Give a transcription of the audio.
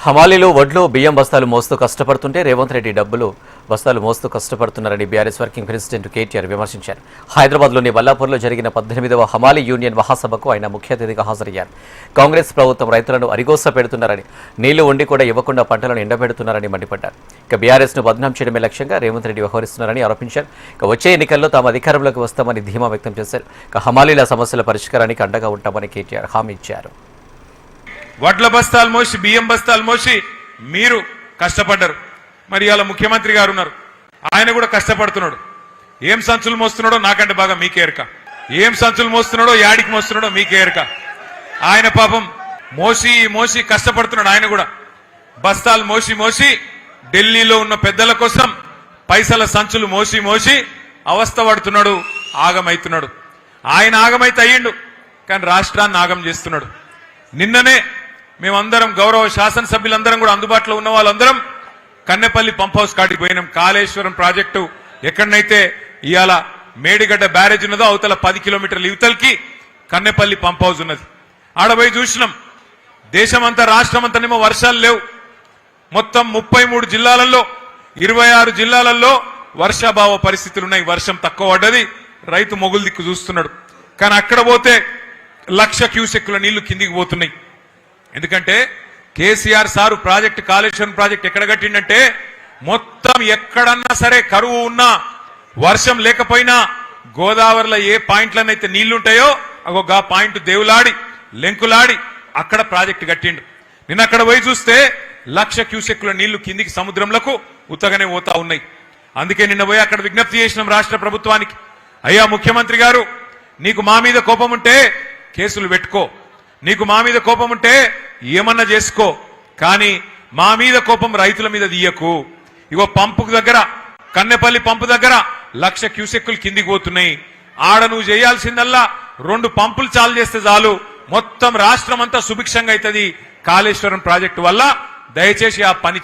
హమాలీలో వడ్లు బియ్యం బస్తాలు మోస్తూ కష్టపడుతుంటే రేవంత్ రెడ్డి డబ్బులు బస్తాలు మోస్తూ కష్టపడుతున్నారని బీఆర్ఎస్ వర్కింగ్ ప్రెసిడెంట్ కేటీఆర్ విమర్శించారు. హైదరాబాద్లోని బల్లాపూర్లో జరిగిన 18వ హమాలీ యూనియన్ మహాసభకు ఆయన ముఖ్య అతిథిగా హాజరయ్యారు. కాంగ్రెస్ ప్రభుత్వం రైతులను అరిగోస పెడుతున్నారని, నీళ్లు ఉండి కూడా ఇవ్వకుండా పంటలను ఎండబెడుతున్నారని మండిపడ్డారు. ఇక బీఆర్ఎస్ను బద్నాం చేయడమే లక్ష్యంగా రేవంత్ రెడ్డి వ్యవహరిస్తున్నారని ఆరోపించారు. ఇక వచ్చే ఎన్నికల్లో తాము అధికారంలోకి వస్తామని ధీమా వ్యక్తం చేశారు. ఇక హమాలీల సమస్యల పరిష్కారానికి అండగా ఉంటామని కేటీఆర్ హామీ ఇచ్చారు. వడ్ల బస్తాలు మోసి బియ్యం బస్తాలు మోసి మీరు కష్టపడ్డారు. మరి ఇవాళ ముఖ్యమంత్రి గారు ఉన్నారు, ఆయన కూడా కష్టపడుతున్నాడు. ఏం సంచులు మోస్తున్నాడో నాకంటే బాగా మీకే ఎరక. ఏం సంచులు మోస్తున్నాడో, యాడికి మోస్తున్నాడో మీకే ఎరక. ఆయన పాపం మోసి మోసి కష్టపడుతున్నాడు. ఆయన కూడా బస్తాలు మోసి మోసి ఢిల్లీలో ఉన్న పెద్దల కోసం పైసల సంచులు మోసి మోసి అవస్థ పడుతున్నాడు, ఆగమైతున్నాడు. ఆయన ఆగమైతే అయ్యిండు, కానీ రాష్ట్రాన్ని ఆగం చేస్తున్నాడు. నిన్ననే మేమందరం గౌరవ శాసనసభ్యులందరం కూడా అందుబాటులో ఉన్న వాళ్ళందరం కన్నెపల్లి పంప్ హౌస్ కాడికి పోయినాం. కాళేశ్వరం ప్రాజెక్టు ఎక్కడనైతే ఇవాళ మేడిగడ్డ బ్యారేజ్ ఉన్నదో అవతల 10 కిలోమీటర్ల యువతలకి కన్నెపల్లి పంప్ హౌస్ ఉన్నది. ఆడపోయి చూసినాం. దేశమంతా రాష్ట్రమంతానేమో వర్షాలు లేవు. మొత్తం 33 జిల్లాలలో 26 జిల్లాలలో వర్షాభావ పరిస్థితులు ఉన్నాయి. వర్షం తక్కువ పడ్డది, రైతు మొగులు దిక్కు చూస్తున్నాడు. కానీ అక్కడ పోతే 1,00,000 క్యూసెక్కుల నీళ్లు కిందికి పోతున్నాయి. ఎందుకంటే KCR sir project, Kaleshwaram project ఎక్కడ కట్టిండంటే మొత్తం ఎక్కడన్నా సరే కరువు ఉన్నా, వర్షం లేకపోయినా గోదావరిలో ఏ పాయింట్లనైతే నీళ్లుంటాయో ఆ పాయింట్ దేవులాడి లెంకులాడి అక్కడ ప్రాజెక్టు కట్టిండు. నిన్న అక్కడ పోయి చూస్తే 1,00,000 క్యూసెక్కుల నీళ్లు కిందికి సముద్రంలకు ఉత్తగానే పోతా ఉన్నాయి. అందుకే నిన్న పోయి అక్కడ విజ్ఞప్తి చేసినాం రాష్ట్ర ప్రభుత్వానికి, అయ్యా ముఖ్యమంత్రి గారు, నీకు మా మీద కోపం ఉంటే కేసులు పెట్టుకో, నీకు మా మీద కోపం ఉంటే ఏమన్నా చేసుకో, కానీ మా మీద కోపం రైతుల మీద తీయకు. ఇగో పంపు దగ్గర, కన్నెపల్లి పంపు దగ్గర 1,00,000 క్యూసెక్కులు కిందికి పోతున్నాయి. ఆడ నువ్వు చేయాల్సిందల్లా 2 పంపులు చాలు చేస్తే చాలు, మొత్తం రాష్ట్రం అంతా సుభిక్షంగా అవుతుంది కాళేశ్వరం ప్రాజెక్టు వల్ల. దయచేసి ఆ పని